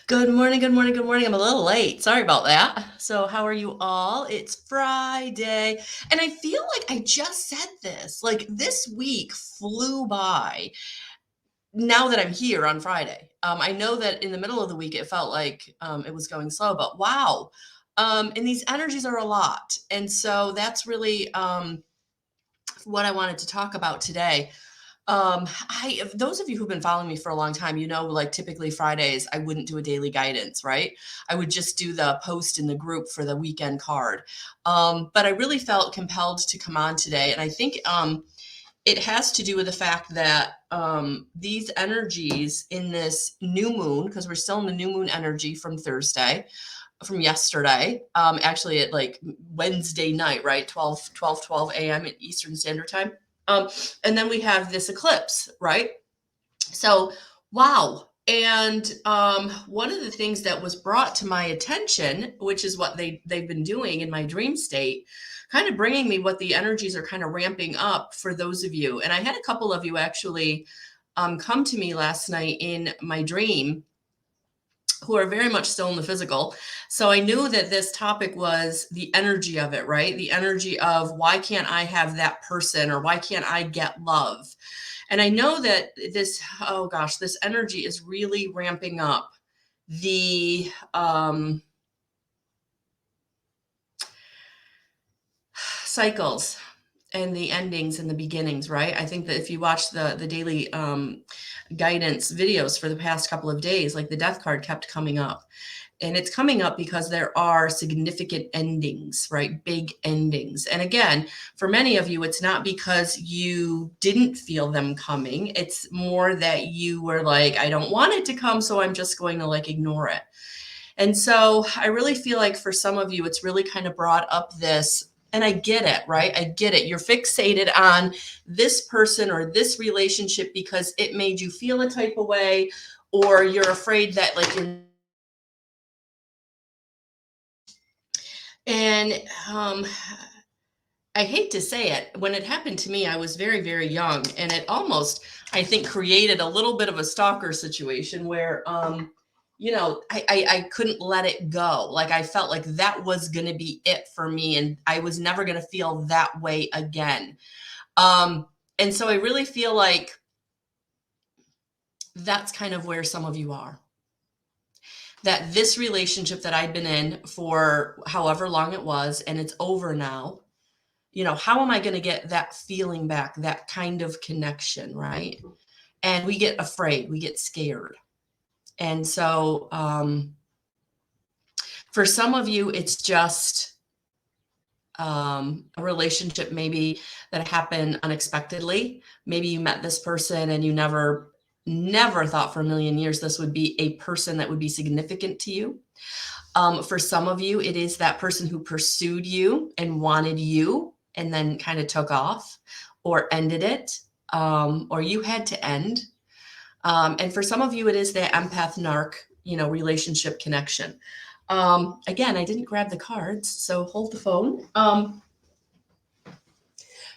Good morning, good morning, good morning. I'm a little late. Sorry about that. So, how are you all? It's Friday. And I feel like I just said this. Like this week flew by now that I'm here on Friday. I know that in the middle of the week it felt like it was going slow, but wow. And these energies are a lot. And so that's really what I wanted to talk about today. Those of you who've been following me for a long time, like typically Fridays, I wouldn't do a daily guidance, right? I would just do the post in the group for the weekend card. But I really felt compelled to come on today. And I think it has to do with the fact that these energies in this new moon, because we're still in the new moon energy from Thursday, from yesterday, actually at like Wednesday night, right? 12 a.m. at Eastern Standard Time. And then we have this eclipse, right? So, wow. And one of the things that was brought to my attention, which is what they've been doing in my dream state, kind of bringing me what the energies are kind of ramping up for those of you. And I had a couple of you actually come to me last night in my dream who are very much still in the physical. So I knew that this topic was the energy of it, right? The energy of why can't I have that person, or why can't I get love? And I know that oh gosh, this energy is really ramping up the cycles and the endings and the beginnings, right? I think that if you watch the daily guidance videos for the past couple of days, like the death card kept coming up. And it's coming up because there are significant endings, right? Big endings. And again, for many of you, it's not because you didn't feel them coming. It's more that you were like, I don't want it to come, so I'm just going to like ignore it. And so I really feel like for some of you, it's really kind of brought up this, and I get it, right? I get it. You're fixated on this person or this relationship because it made you feel a type of way, or you're afraid that like you're. And I hate to say it, when it happened to me, I was very, very young, and it almost, I think, created a little bit of a stalker situation where, I couldn't let it go. Like I felt like that was going to be it for me, and I was never going to feel that way again. And so I really feel like that's kind of where some of you are. That this relationship that I'd been in for however long it was, and it's over now, how am I going to get that feeling back, that kind of connection, right? And we get afraid, we get scared. And so for some of you, it's just a relationship maybe that happened unexpectedly. Maybe you met this person and you never thought for a million years this would be a person that would be significant to you. For some of you, it is that person who pursued you and wanted you and then kind of took off or ended it, or you had to end. And for some of you, it is that empath narc, relationship connection. Again, I didn't grab the cards, so hold the phone.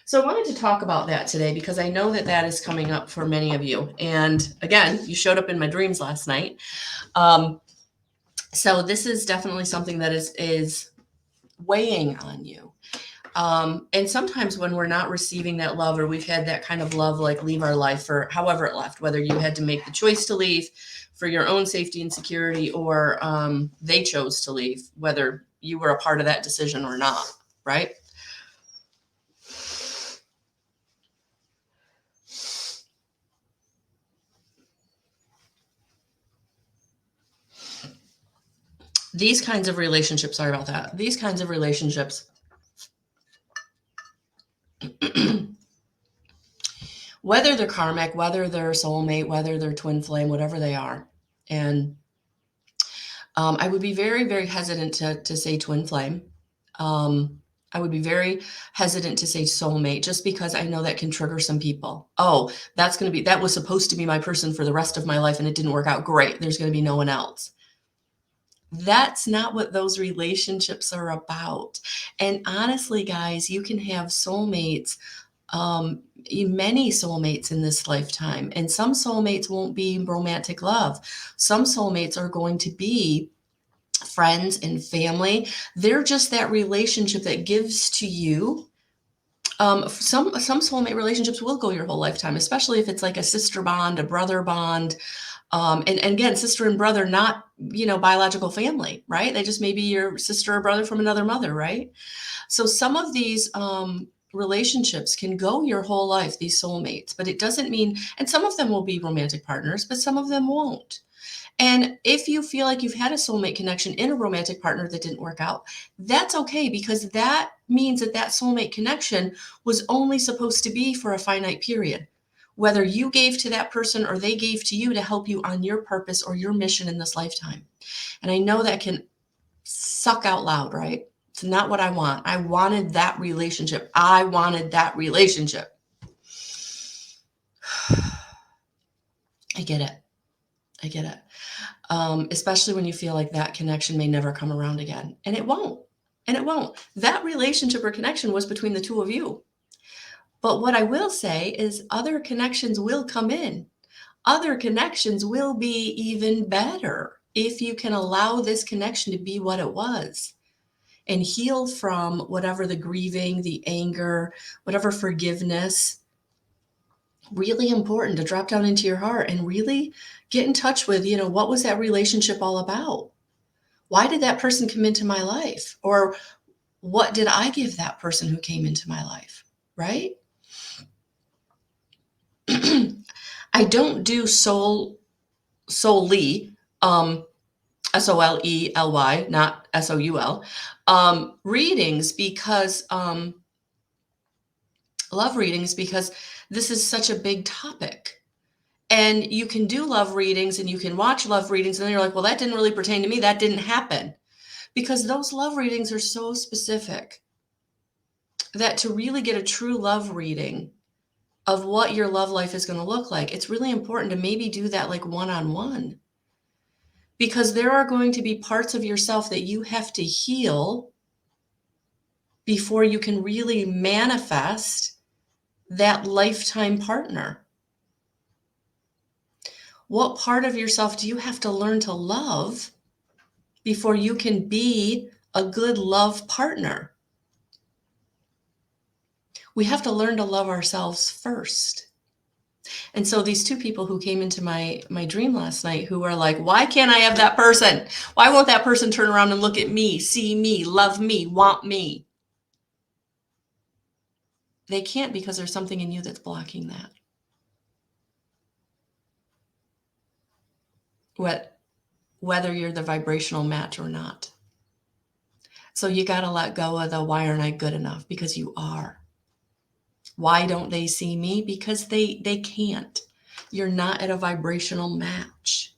So I wanted to talk about that today because I know that that is coming up for many of you. And again, you showed up in my dreams last night. So this is definitely something that is weighing on you. And sometimes when we're not receiving that love, or we've had that kind of love, like leave our life for however it left, whether you had to make the choice to leave for your own safety and security, or they chose to leave, whether you were a part of that decision or not, right? These kinds of relationships, sorry about that. These kinds of relationships, whether they're karmic, whether they're soulmate, whether they're twin flame, whatever they are. And I would be very, very hesitant to say twin flame. I would be very hesitant to say soulmate, just because I know that can trigger some people. Oh, that was supposed to be my person for the rest of my life and it didn't work out. Great. There's going to be no one else. That's not what those relationships are about. And honestly, guys, you can have soulmates Many soulmates in this lifetime, and some soulmates won't be romantic love. Some soulmates are going to be friends and family. They're just that relationship that gives to you. Some soulmate relationships will go your whole lifetime, especially if it's like a sister bond, a brother bond. And again, sister and brother, not, biological family, right? They just may be your sister or brother from another mother, right? So some of these relationships can go your whole life, these soulmates, but it doesn't mean, and some of them will be romantic partners, but some of them won't. And if you feel like you've had a soulmate connection in a romantic partner that didn't work out, that's okay, because that means that that soulmate connection was only supposed to be for a finite period. Whether you gave to that person or they gave to you to help you on your purpose or your mission in this lifetime. And I know that can suck out loud, right? It's not what I want. I wanted that relationship. I wanted that relationship. I get it. I get it. Especially when you feel like that connection may never come around again. And it won't. And it won't. That relationship or connection was between the two of you. But what I will say is other connections will come in. Other connections will be even better if you can allow this connection to be what it was and heal from whatever the grieving, the anger, whatever forgiveness. Really important to drop down into your heart and really get in touch with, what was that relationship all about? Why did that person come into my life? Or what did I give that person who came into my life? Right? I don't do solely, SOLELY, not SOUL, readings because, love readings, because this is such a big topic. And you can do love readings and you can watch love readings, and then you're like, well, that didn't really pertain to me. That didn't happen. Because those love readings are so specific that to really get a true love reading of what your love life is going to look like, it's really important to maybe do that like one-on-one. Because there are going to be parts of yourself that you have to heal before you can really manifest that lifetime partner. What part of yourself do you have to learn to love before you can be a good love partner? We have to learn to love ourselves first. And so these two people who came into my dream last night, who are like, why can't I have that person? Why won't that person turn around and look at me, see me, love me, want me? They can't, because there's something in you that's blocking that. Whether you're the vibrational match or not. So you got to let go of the why aren't I good enough? Because you are. Why don't they see me? Because they can't. You're not at a vibrational match,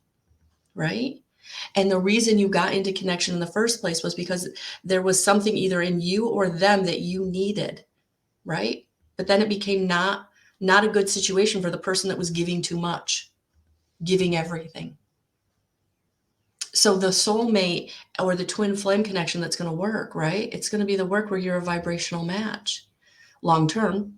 right? And the reason you got into connection in the first place was because there was something either in you or them that you needed, right? But then it became not a good situation for the person that was giving too much, giving everything. So the soulmate or the twin flame connection that's going to work, right? It's going to be the work where you're a vibrational match long term,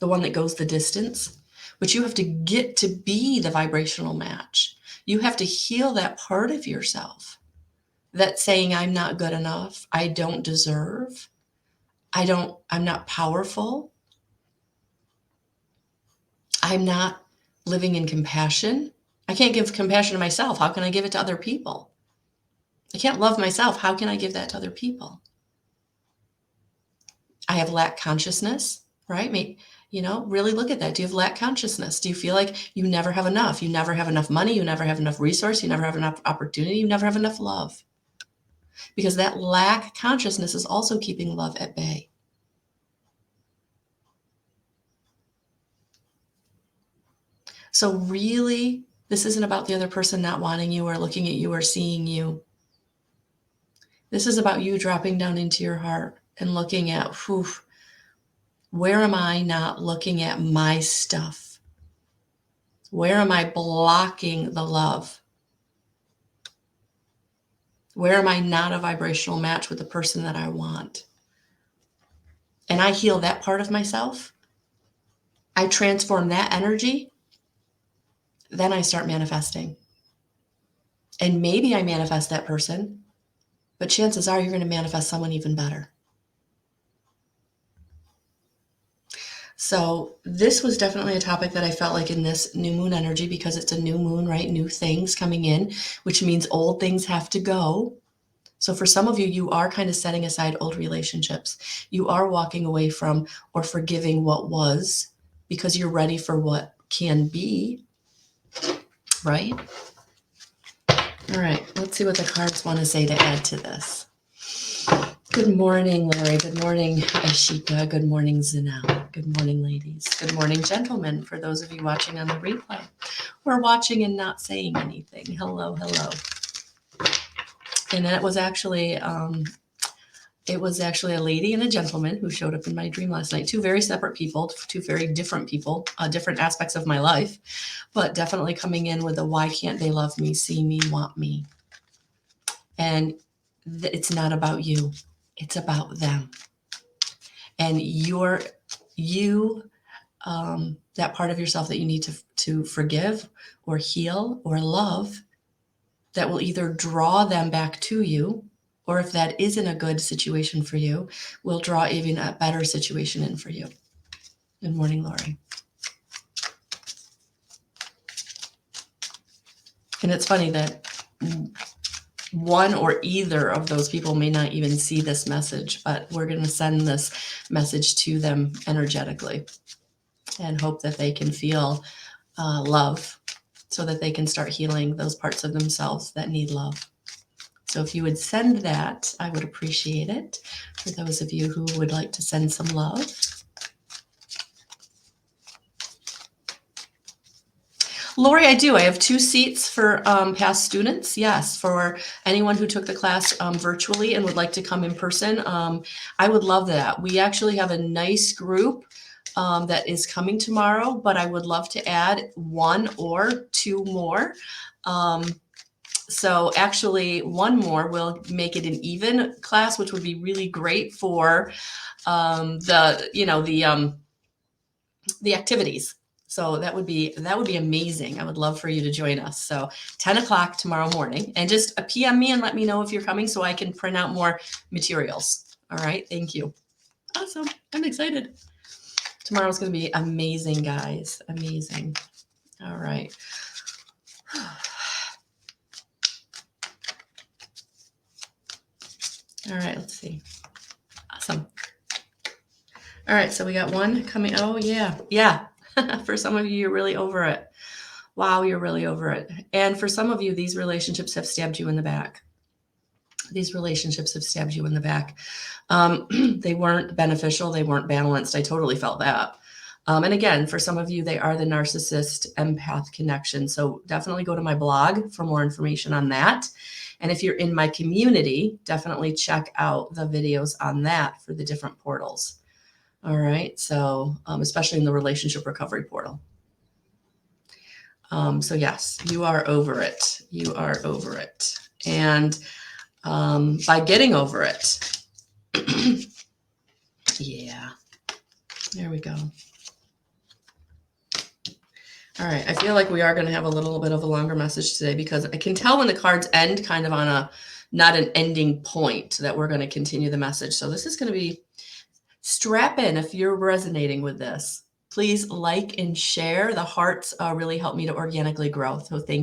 the one that goes the distance. But you have to get to be the vibrational match. You have to heal that part of yourself that's saying, I'm not good enough. I don't deserve. I'm not powerful. I'm not living in compassion. I can't give compassion to myself. How can I give it to other people? I can't love myself. How can I give that to other people? I have lack consciousness, right? Really look at that. Do you have lack consciousness? Do you feel like you never have enough? You never have enough money. You never have enough resource. You never have enough opportunity. You never have enough love. Because that lack consciousness is also keeping love at bay. So really, this isn't about the other person not wanting you or looking at you or seeing you. This is about you dropping down into your heart and looking at, where am I not looking at my stuff? Where am I blocking the love? Where am I not a vibrational match with the person that I want? and I heal that part of myself, I transform that energy, then I start manifesting. And maybe I manifest that person, but chances are you're going to manifest someone even better. So this was definitely a topic that I felt like in this new moon energy, because it's a new moon, right? New things coming in, which means old things have to go. So for some of you, you are kind of setting aside old relationships. You are walking away from or forgiving what was because you're ready for what can be, right? All right, let's see what the cards want to say to add to this. Good morning, Lori. Good morning, Ashika. Good morning, Zanel. Good morning, ladies. Good morning, gentlemen, for those of you watching on the replay. We're watching and not saying anything. Hello, hello. And it was actually a lady and a gentleman who showed up in my dream last night. Two very separate people, two very different people, different aspects of my life, but definitely coming in with a why can't they love me, see me, want me? And it's not about you. It's about them. And that part of yourself that you need to forgive or heal or love, that will either draw them back to you, or if that isn't a good situation for you, will draw even a better situation in for you. Good morning, Lori. And it's funny that one or either of those people may not even see this message, but we're going to send this message to them energetically and hope that they can feel love so that they can start healing those parts of themselves that need love. So if you would send that, I would appreciate it. For those of you who would like to send some love. Lori, I do. I have 2 seats for past students. Yes, for anyone who took the class virtually and would like to come in person. I would love that. We actually have a nice group that is coming tomorrow, but I would love to add 1 or 2 more. So actually 1 more will make it an even class, which would be really great for the activities. So that would be amazing. I would love for you to join us. So 10 o'clock tomorrow morning, and just PM me and let me know if you're coming so I can print out more materials. All right. Thank you. Awesome. I'm excited. Tomorrow's going to be amazing, guys. Amazing. All right. All right. Let's see. Awesome. All right. So we got 1 coming. Oh, yeah. Yeah. For some of you, you're really over it. Wow, you're really over it. And for some of you, these relationships have stabbed you in the back. These relationships have stabbed you in the back. They weren't beneficial. They weren't balanced. I totally felt that. And again, for some of you, they are the narcissist empath connection. So definitely go to my blog for more information on that. And if you're in my community, definitely check out the videos on that for the different portals. All right. So especially in the relationship recovery portal. So yes, you are over it. You are over it. And by getting over it, yeah, there we go. All right. I feel like we are going to have a little bit of a longer message today, because I can tell when the cards end kind of on not an ending point, that we're going to continue the message. So this is going to be, strap in if you're resonating with this. Please like and share. The hearts really help me to organically grow. So thank you.